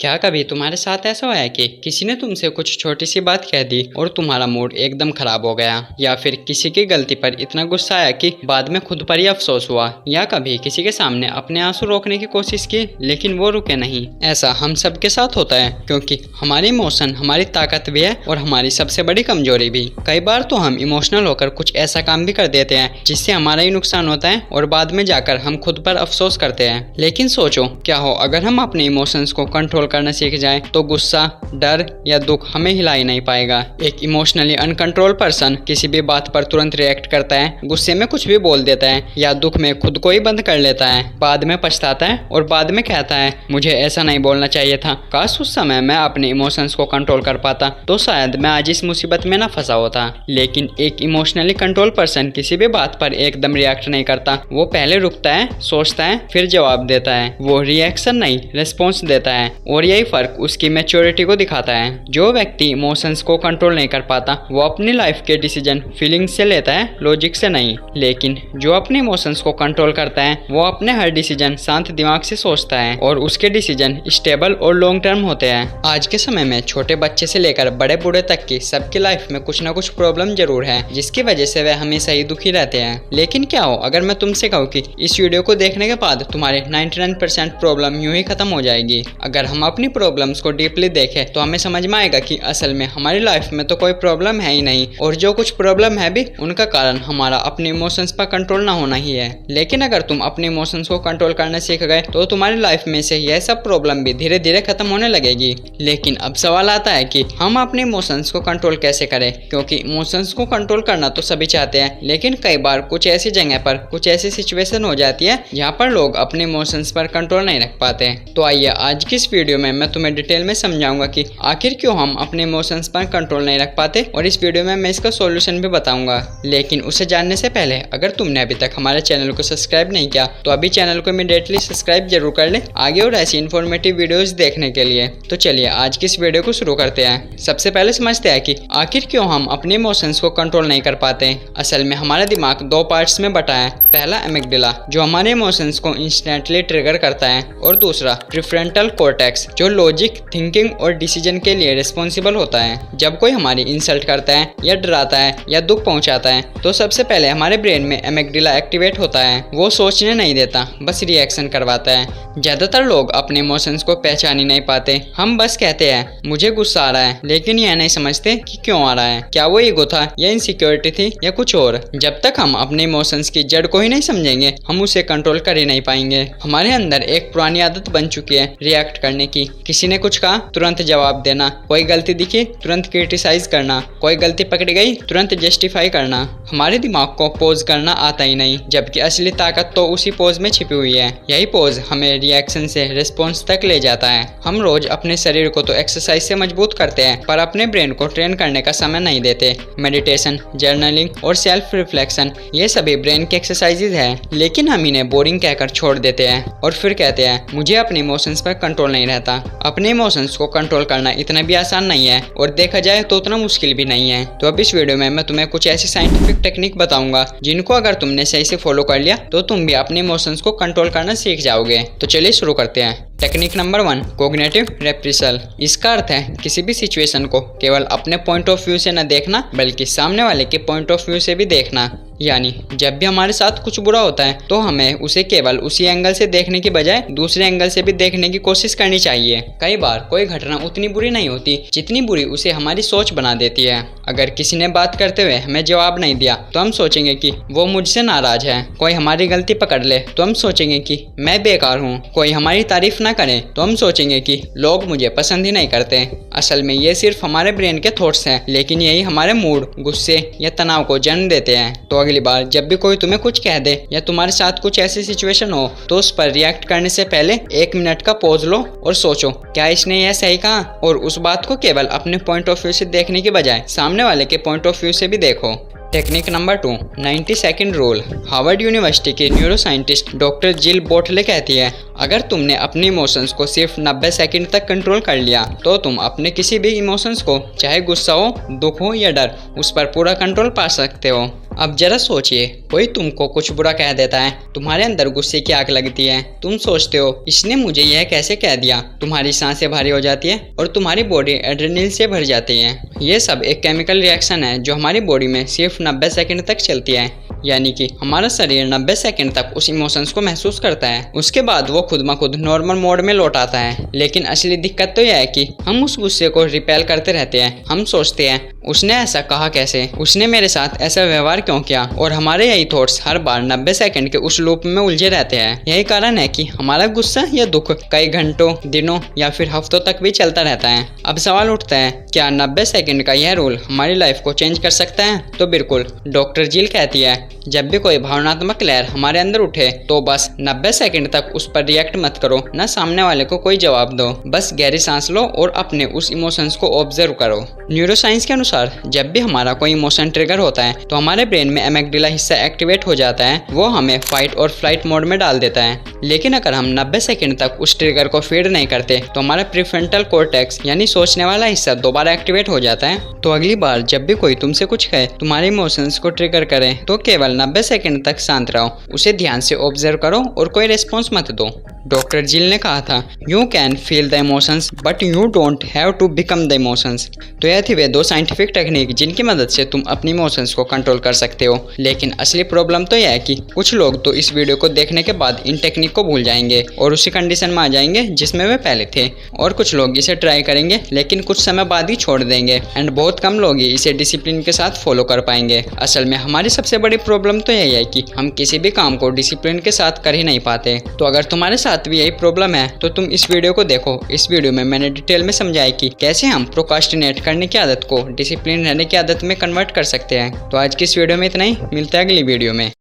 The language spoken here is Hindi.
क्या कभी तुम्हारे साथ ऐसा हुआ है कि किसी ने तुमसे कुछ छोटी सी बात कह दी और तुम्हारा मूड एकदम खराब हो गया, या फिर किसी की गलती पर इतना गुस्सा आया कि बाद में खुद पर ही अफसोस हुआ, या कभी किसी के सामने अपने आंसू रोकने की कोशिश की लेकिन वो रुके नहीं। ऐसा हम सबके साथ होता है क्योंकि हमारी इमोशन हमारी ताकत भी है और हमारी सबसे बड़ी कमजोरी भी। कई बार तो हम इमोशनल होकर कुछ ऐसा काम भी कर देते हैं जिससे हमारा ही नुकसान होता है और बाद में जाकर हम खुद पर अफसोस करते हैं। लेकिन सोचो, क्या हो अगर हम अपने इमोशंस को कंट्रोल करना सीख जाए तो गुस्सा, डर या दुख हमें हिला ही नहीं पाएगा। एक इमोशनली अनकंट्रोल पर्सन किसी भी बात पर तुरंत रिएक्ट करता है, गुस्से में कुछ भी बोल देता है या दुख में खुद को ही बंद कर लेता है, बाद में पछताता है और बाद में कहता है मुझे ऐसा नहीं बोलना चाहिए था, काश उस समय मैं अपने इमोशंस को कंट्रोल कर पाता तो शायद मैं आज इस मुसीबत में ना फंसा होता। लेकिन एक इमोशनली कंट्रोल पर्सन किसी भी बात पर एकदम रिएक्ट नहीं करता। वो पहले रुकता है, सोचता है, फिर जवाब देता है। वो रिएक्शन नहीं रिस्पॉन्स देता है और यही फर्क उसकी मैच्योरिटी को दिखाता है। जो व्यक्ति इमोशंस को कंट्रोल नहीं कर पाता वो अपनी लाइफ के डिसीजन फीलिंग्स से लेता है, लॉजिक से नहीं। लेकिन जो अपने इमोशंस को कंट्रोल करता है वो अपने हर डिसीजन शांत दिमाग से सोचता है और उसके डिसीजन स्टेबल और लॉन्ग टर्म होते हैं। आज के समय में छोटे बच्चे से लेकर बड़े बूढ़े तक की सबकी लाइफ में कुछ ना कुछ प्रॉब्लम जरूर है जिसकी वजह से वे हमेशा ही दुखी रहते हैं। लेकिन क्या हो अगर मैं तुमसे कहूँ कि इस वीडियो को देखने के बाद तुम्हारे 99% प्रॉब्लम यूं ही खत्म हो जाएगी। अगर हम अपनी प्रॉब्लम्स को डीपली देखें तो हमें समझ में आएगा कि असल में हमारी लाइफ में तो कोई प्रॉब्लम है ही नहीं और जो कुछ प्रॉब्लम है भी उनका कारण हमारा अपने इमोशंस पर कंट्रोल ना होना ही है। लेकिन अगर तुम अपने इमोशंस को कंट्रोल करना सीख गए तो तुम्हारी लाइफ में से यह सब प्रॉब्लम भी धीरे धीरे खत्म होने लगेगी। लेकिन अब सवाल आता है कि हम अपने इमोशंस को कंट्रोल कैसे करें, क्योंकि इमोशंस को कंट्रोल करना तो सभी चाहते हैं लेकिन कई बार कुछ ऐसी जगह पर कुछ ऐसी सिचुएशन हो जाती है जहाँ पर लोग अपने इमोशंस पर कंट्रोल नहीं रख पाते। तो आइए आज की इस वीडियो में मैं तुम्हें डिटेल में समझाऊंगा कि आखिर क्यों हम अपने इमोशंस पर कंट्रोल नहीं रख पाते और इस वीडियो में मैं इसका सॉल्यूशन भी बताऊंगा। लेकिन उसे जानने से पहले अगर तुमने अभी तक हमारे चैनल को सब्सक्राइब नहीं किया तो अभी चैनल को इमीडिएटली सब्सक्राइब जरूर कर ले आगे और ऐसी इन्फॉर्मेटिव वीडियोस देखने के लिए। तो चलिए आज की इस वीडियो को शुरू करते हैं। सबसे पहले समझते हैं कि आखिर क्यों हम अपने इमोशंस को कंट्रोल नहीं कर पाते। असल में हमारा दिमाग दो पार्ट्स में बटा है। पहला एमिगडाला जो हमारे इमोशंस को इंस्टेंटली ट्रिगर करता है और दूसरा प्रीफ्रंटल कॉर्टेक्स जो लॉजिक, थिंकिंग और डिसीजन के लिए रिस्पॉन्सिबल होता है। जब कोई हमारी इंसल्ट करता है या डराता है या दुख पहुंचाता है तो सबसे पहले हमारे ब्रेन में एमिगडाला एक्टिवेट होता है। वो सोचने नहीं देता, बस रिएक्शन करवाता है। ज्यादातर लोग अपने इमोशंस को पहचान ही नहीं पाते। हम बस कहते हैं मुझे गुस्सा आ रहा है, लेकिन यह नहीं समझते कि क्यों आ रहा है। क्या वो ईगो था या इनसिक्योरिटी थी या कुछ और। जब तक हम अपने इमोशंस की जड़ को ही नहीं समझेंगे हम उसे कंट्रोल कर ही नहीं पाएंगे। हमारे अंदर एक पुरानी आदत बन चुकी है रिएक्ट करने की। किसी ने कुछ कहा तुरंत जवाब देना, कोई गलती दिखी तुरंत क्रिटिसाइज करना, कोई गलती पकड़ी गई तुरंत जस्टिफाई करना। हमारे दिमाग को पॉज करना आता ही नहीं, जबकि असली ताकत तो उसी पॉज में छिपी हुई है। यही पॉज हमें रिएक्शन से रिस्पॉन्स तक ले जाता है। हम रोज अपने शरीर को तो एक्सरसाइज से मजबूत करते हैं पर अपने ब्रेन को ट्रेन करने का समय नहीं देते। मेडिटेशन, जर्नलिंग और सेल्फ रिफ्लेक्शन ये सभी ब्रेन के एक्सरसाइजेज हैं, लेकिन हम इन्हें बोरिंग कहकर छोड़ देते हैं और फिर कहते हैं मुझे अपने इमोशंस पर कंट्रोल नहीं रहता। अपने इमोशंस को कंट्रोल करना इतना भी आसान नहीं है और देखा जाए तो उतना मुश्किल भी नहीं है। तो अब इस वीडियो में मैं तुम्हें कुछ ऐसी साइंटिफिक टेक्निक बताऊंगा जिनको अगर तुमने सही से फॉलो कर लिया तो तुम भी अपने इमोशंस को कंट्रोल करना सीख जाओगे। तो चलिए शुरू करते हैं। Technique number 1, cognitive reappraisal. इसका अर्थ है किसी भी सिचुएशन को केवल अपने पॉइंट ऑफ व्यू से न देखना बल्कि सामने वाले के पॉइंट ऑफ व्यू से भी देखना। यानी जब भी हमारे साथ कुछ बुरा होता है तो हमें उसे केवल उसी एंगल से देखने की बजाय दूसरे एंगल से भी देखने की कोशिश करनी चाहिए। कई बार कोई घटना उतनी बुरी नहीं होती जितनी बुरी उसे हमारी सोच बना देती है। अगर किसी ने बात करते हुए हमें जवाब नहीं दिया तो हम सोचेंगे कि वो मुझसे नाराज है। कोई हमारी गलती पकड़ ले तो हम सोचेंगे कि मैं बेकार हूँ। कोई हमारी तारीफ ना करें तो हम सोचेंगे कि लोग मुझे पसंद ही नहीं करते। असल में ये सिर्फ हमारे ब्रेन के थॉट्स हैं, लेकिन यही हमारे मूड, गुस्से या तनाव को जन्म देते हैं। तो अगली बार जब भी कोई तुम्हें कुछ कह दे या तुम्हारे साथ कुछ ऐसी सिचुएशन हो तो उस पर रिएक्ट करने से पहले 1 मिनट का पॉज लो और सोचो क्या इसने यह सही कहा, और उस बात को केवल अपने पॉइंट ऑफ व्यू से देखने की बजाय सामने वाले के पॉइंट ऑफ व्यू से भी देखो। Technique number 2, 90 second rule. Harvard university के न्यूरो साइंटिस्ट डॉक्टर जिल बोटले कहती है अगर तुमने अपने इमोशंस को सिर्फ 90 सेकंड तक कंट्रोल कर लिया तो तुम अपने किसी भी इमोशंस को, चाहे गुस्सा हो, दुख हो या डर, उस पर पूरा कंट्रोल पा सकते हो। अब जरा सोचिए, कोई तुमको कुछ बुरा कह देता है, तुम्हारे अंदर गुस्से की आग लगती है, तुम सोचते हो इसने मुझे यह कैसे कह दिया, तुम्हारी सांसें भारी हो जाती है और तुम्हारी बॉडी एड्रेनलिन से भर जाती है। ये सब एक केमिकल रिएक्शन है जो हमारी बॉडी में सिर्फ 90 सेकंड तक चलती है, यानी कि हमारा शरीर 90 सेकंड तक उस इमोशंस को महसूस करता है। उसके बाद वो खुद ब खुद नॉर्मल मोड में लौट आता है। लेकिन असली दिक्कत तो यह है कि हम उस गुस्से को रिपेल करते रहते हैं। हम सोचते हैं उसने ऐसा कहा कैसे, उसने मेरे साथ ऐसा व्यवहार क्यों किया, और हमारे यही थॉट्स हर बार 90 सेकंड के उस लूप में उलझे रहते हैं। यही कारण है कि हमारा गुस्सा या दुख कई घंटों, दिनों या फिर हफ्तों तक भी चलता रहता है। अब सवाल उठता है, क्या 90 सेकंड का यह रूल हमारी लाइफ को चेंज कर सकता है? तो बिल्कुल। डॉक्टर जिल कहती है, जब भी कोई भावनात्मक लहर हमारे अंदर उठे तो बस 90 सेकंड तक उस पर रिएक्ट मत करो, ना सामने वाले को कोई जवाब दो, बस गहरी सांस लो और अपने उस इमोशंस को ऑब्जर्व करो। न्यूरोसाइंस के अनुसार जब भी हमारा कोई इमोशन ट्रिगर होता है तो हमारे ब्रेन में एमिग्डाला हिस्सा एक्टिवेट हो जाता है। वो हमें फाइट और फ्लाइट मोड में डाल देता है। लेकिन अगर हम 90 सेकंड तक उस ट्रिगर को फीड नहीं करते तो हमारा प्रीफ्रंटल कॉर्टेक्स यानी सोचने वाला हिस्सा दोबारा एक्टिवेट हो जाता है। तो अगली बार जब भी कोई तुमसे कुछ कहे, तुम्हारे इमोशंस को ट्रिगर करे, तो केवल 90 सेकंड तक शांत रहो, उसे ध्यान से ऑब्जर्व करो और कोई रिस्पॉन्स मत दो। डॉक्टर जिल ने कहा था, you can feel the emotions but you don't have to become the emotions. तो यह थी वे 2 साइंटिफिक टेक्निक जिनकी मदद से तुम अपनी इमोशंस को कंट्रोल कर सकते हो। लेकिन असली प्रॉब्लम तो यह है कि कुछ लोग तो इस वीडियो को देखने के बाद इन टेक्निक को भूल जाएंगे और उसी कंडीशन में आ जाएंगे जिसमें वे पहले थे। और कुछ लोग इसे ट्राई करेंगे लेकिन कुछ समय बाद ही छोड़ देंगे। एंड बहुत कम लोग ही इसे डिसिप्लिन के साथ फॉलो कर पाएंगे। असल में हमारी सबसे बड़ी प्रॉब्लम तो यही है कि हम किसी भी काम को डिसिप्लिन के साथ कर ही नहीं पाते। तो अगर तुम्हारे साथ भी यही प्रॉब्लम है तो तुम इस वीडियो को देखो। इस वीडियो में मैंने डिटेल में समझाया कि कैसे हम प्रोक्रास्टिनेट करने की आदत को डिसिप्लिन रहने की आदत में कन्वर्ट कर सकते हैं। तो आज की इस वीडियो में इतना ही, मिलते हैं अगली वीडियो में।